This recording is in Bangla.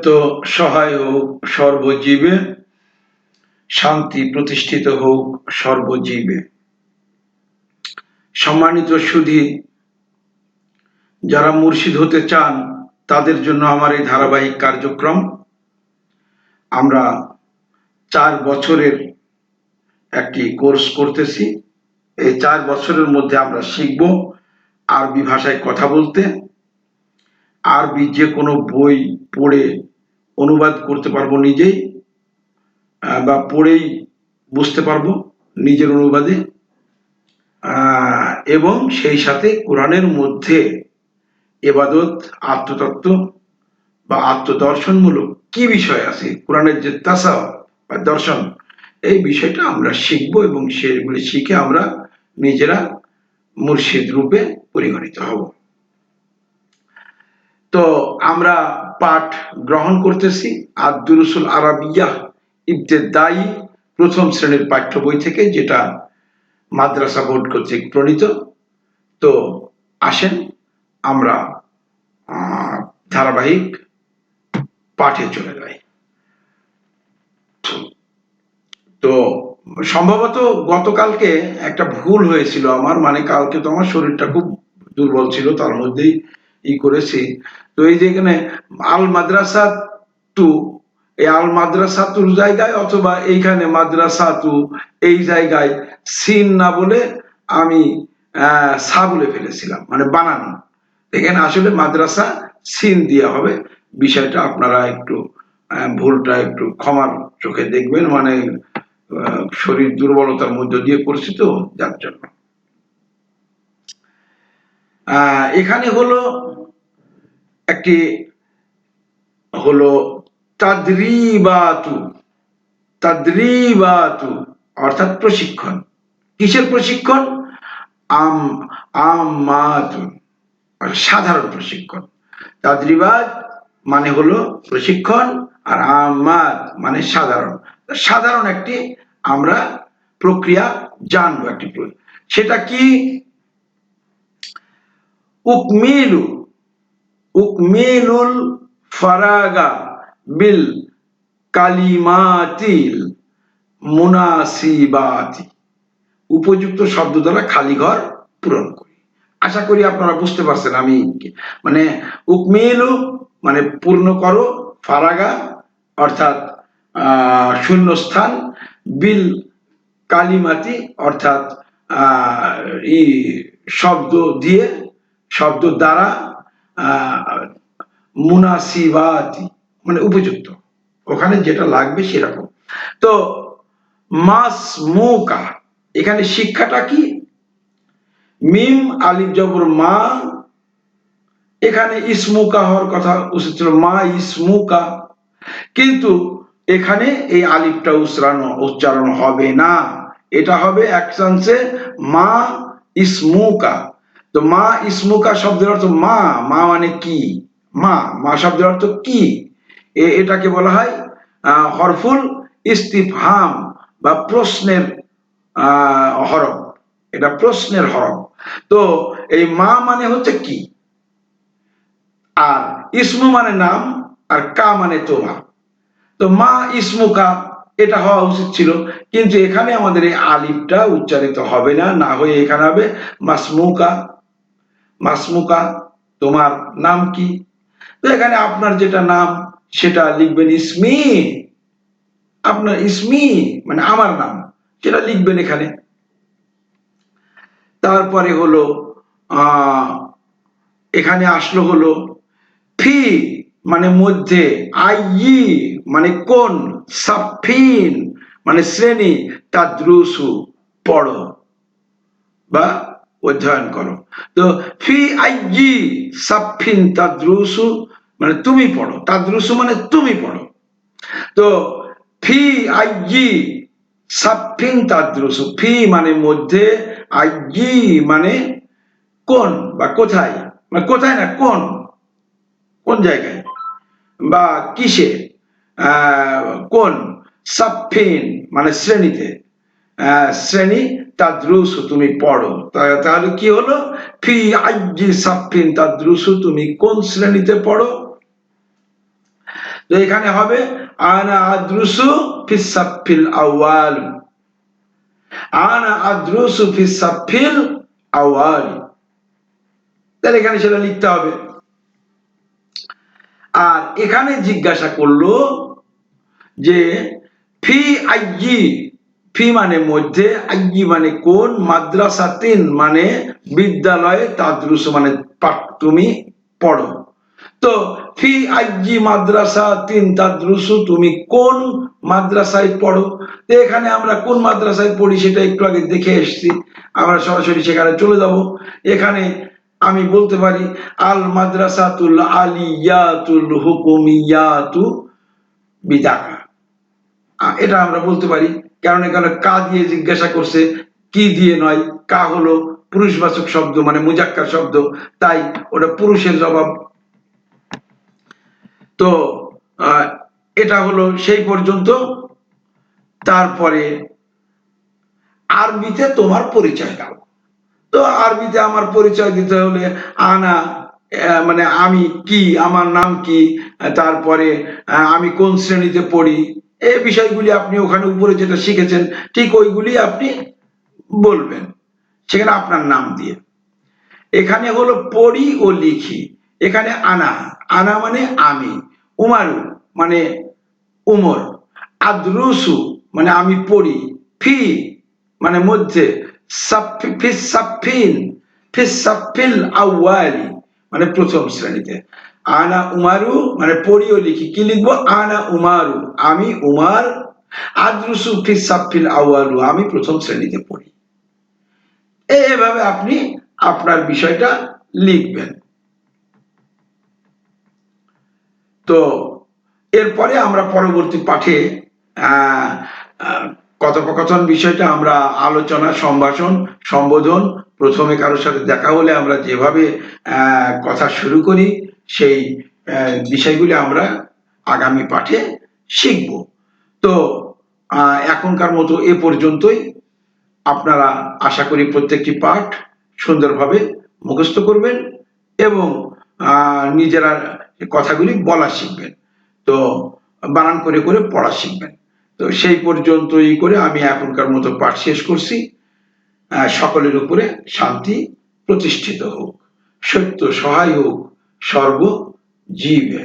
তো সহায় হোক সর্বজীবে, শান্তি প্রতিষ্ঠিত হোক সর্বজীবে। সম্মানিত সুধী, যারা মুর্শিদ হতে চান তাদের জন্য আমার এই ধারাবাহিক কার্যক্রম। আমরা 4 বছরের একটি কোর্স করতেছি। এই 4 বছরের মধ্যে আমরা শিখব আরবি ভাষায় কথা বলতে, আরবি যে কোনো বই পড়ে অনুবাদ করতে পারবো নিজেই, বা পড়েই বুঝতে পারবো নিজের অনুবাদে, এবং সেই সাথে কোরআনের মধ্যে ইবাদত, আত্মতত্ত্ব বা আত্মদর্শনমূলক কি বিষয় আছে, কোরআনের যে তাসাউফ বা দর্শন, এই বিষয়টা আমরা শিখব এবং সেগুলি শিখে আমরা নিজেরা মুর্শিদ রূপে পরিগণিত হব। তো আমরা পাঠ গ্রহণ করতেছি আদ-দুরুসুল আরাবিয়াহ ইবতেদায়ী প্রথম শ্রেণীর পাঠ্য বই থেকে, যেটা মাদ্রাসা বোর্ড কর্তৃক প্রণীত। তো আসেন আমরা ধারাবাহিক পাঠে চলে যাই। তো সম্ভবত গতকালকে একটা ভুল হয়েছিল আমার, মানে কালকে তো আমার শরীরটা খুব দুর্বল ছিল, তার মধ্যেই করেছি। তো এই যে এখানে আল মাদ্রাসা টু, এই আল মাদ্রাসা টুর জায়গায় অথবা এইখানে মাদ্রাসা টু এই জায়গায় সিন না বলে আমি সা বলে ফেলেছিলাম, মানে বানানো। এখানে আসলে মাদ্রাসা সিন দেওয়া হবে। বিষয়টা আপনারা একটু ভুলটা একটু ক্ষমার চোখে দেখবেন, মানে শরীর দুর্বলতার মধ্য দিয়ে করছি তো, যার জন্য। এখানে হলো একটি হলো তাদরিবাতু, তাদরিবাতু অর্থাৎ প্রশিক্ষণ। কিসের প্রশিক্ষণ? আমাতুন, সাধারণ প্রশিক্ষণ। তাদরিবাত মানে হলো প্রশিক্ষণ, আর আমাত মানে সাধারণ। সাধারণ একটি আমরা প্রক্রিয়া জানবো, একটি সেটা কি? উকমিলু, উকমিলুল ফারাগা বিল কালিমাতিল মুনাসিবাতি, উপযুক্ত শব্দ দ্বারা খালি ঘর পূরণ করি। আশা করি আপনারা বুঝতে পারছেন আমি মানে উকমিলু মানে পূর্ণ করো, ফারাগা অর্থাৎ শূন্যস্থান, বিল কালিমাতি অর্থাৎ শব্দ দিয়ে, শব্দ দ্বারা, মুনাসিবাতি মানে উপযুক্ত, ওখানে যেটা লাগবে সেরকম। তো মাসমুকা, এখানে শিক্ষাটা কি? মিম আলিফ জবর মা, এখানে ইসমুকা হওয়ার কথা উচিত ছিল মা ইসমুকা, কিন্তু এখানে এই আলিফটা উচ্চারণ হবে না, এটা হবে এক চান্সে মা ইসমুকা। তো মা ইসমুকা শব্দের অর্থ মা, মা মানে কি? মা, মা শব্দের অর্থ কি? এটাকে বলা হয় হরফুল ইস্তিফহাম বা প্রশ্নের হরফ, এটা প্রশ্নের হরফ। তো এই মা মানে হচ্ছে কি, আর ইসমু মানে নাম, আর কা মানে তোমার। তো মা ইসমুকা এটা হওয়া উচিত ছিল, কিন্তু এখানে আমাদের এই আলিফটা উচ্চারিত হবে না, না হয়ে এখানে হবে মাসমুকা। মাসমুকা তোমার নাম কি? তো এখানে আপনার যেটা নাম সেটা লিখবেন ইসমি, আপনার ইসমি মানে আমার নাম, সেটা লিখবেন এখানে। তারপরে হলো এখানে আসলো হলো ফি মানে মধ্যে, আইয়ি মানে কোন, সাফিন মানে শ্রেণী, তাদরুসু পড়ো বা অধ্যয়ন করো। তো ফি আইয়ি সাফিন তাদরুসু মানে তুমি পড়ো, তাদরুসু মানে তুমি পড়ো। তো ফি আইয়ি সাফিন তাদরুসু, ফি মানে মধ্যে, আইয়ি মানে কোন বা কোথায়, মানে কোথায় না কোন, কোন জায়গায় বা কিসে, কোন, সাফিন মানে শ্রেণীতে, শ্রেণী, তাদরুসু তুমি পড়ো। তাহলে কি হলো? ফি আইয়ি সাফিন তাদরুসু তুমি কোন শ্রেণীতে পড়ো। তো এখানে হবে আনা আদ্রুসু ফিস সাফিল আউয়াল, আনা আদ্রুসু ফিস সাফিল আউয়াল, তাহলে এখানে সেটা লিখতে হবে। আর এখানে জিজ্ঞাসা করলো যে ফি আইয়ি, ফি মানে মধ্যে, আইয়ি মানে কোন, মাদ্রাসাতিন মানে বিদ্যালয়ে, তাদরুসু মানে তুমি পড়ো। তো ফি আইয়ি মাদ্রাসাতিন তাদরুসু, তুমি কোন মাদ্রাসায় পড়ো। তো এখানে আমরা কোন মাদ্রাসায় পড়ি সেটা একটু আগে দেখে এসেছি, আমরা সরাসরি সেখানে চলে যাব। এখানে আমি বলতে পারি আল মাদ্রাসাতুল আলিয়াতুল হুকুমিয়াতু বিদাকা, এটা আমরা বলতে পারি। কারণ এখানে কা দিয়ে জিজ্ঞাসা করছে, কি দিয়ে নয়। কা হলো পুরুষবাচক শব্দ, মানে মুজাক্কার শব্দ, তাই ওটা পুরুষের জবাব। তো এটা হলো সেই পর্যন্ত। তারপরে আরবিতে তোমার পরিচয় দাও। তো আরবিতে আমার পরিচয় দিতে হলে আনা মানে আমি কি, আমার নাম কি, তারপরে আমি কোন শ্রেণীতে পড়ি, এই বিষয়গুলি আপনি ওখানে উপরে যেটা শিখেছেন ঠিক ওইগুলি আপনি বলবেন, সেখানে আপনার নাম দিয়ে। এখানে হলো পড়ি ও লিখি, এখানে আনা, আনা মানে আমি, উমারু মানে উমর, আদ্রুসু মানে আমি পড়ি, ফি মানে মধ্যে, ফিস সাফিল আউয়ালি মানে প্রথম শ্রেণীতে, আনা উমারু মানে পড়ি ও লিখি, কি লিখবো, আনা উমারু আমি উমার, আদ্রুসু ফিস সাফিল আউয়ালু আমি প্রথম শ্রেণীতে পড়ি। এভাবে আপনি আপনার বিষয়টা লিখবেন। তো এরপরে আমরা পরবর্তী পাঠে কথোপকথন বিষয়টা আমরা আলোচনা, সম্ভাষণ, সম্বোধন, প্রথমে কারোর সাথে দেখা হলে আমরা যেভাবে কথা শুরু করি সেই বিষয়গুলি আমরা আগামী পাঠে শিখব। তো এখনকার মতো এ পর্যন্তই। আপনারা আশা করি প্রত্যেকটি পাঠ সুন্দরভাবে মুখস্থ করবেন এবং নিজেরা কথাগুলি বলা শিখবেন, তো বানান করে করে পড়া শিখবেন। তো সেই পর্যন্তই করে আমি এখনকার মতো পাঠ শেষ করছি। সকলের উপরে শান্তি প্রতিষ্ঠিত হোক, সত্য সহায় হোক সর্বজীবে।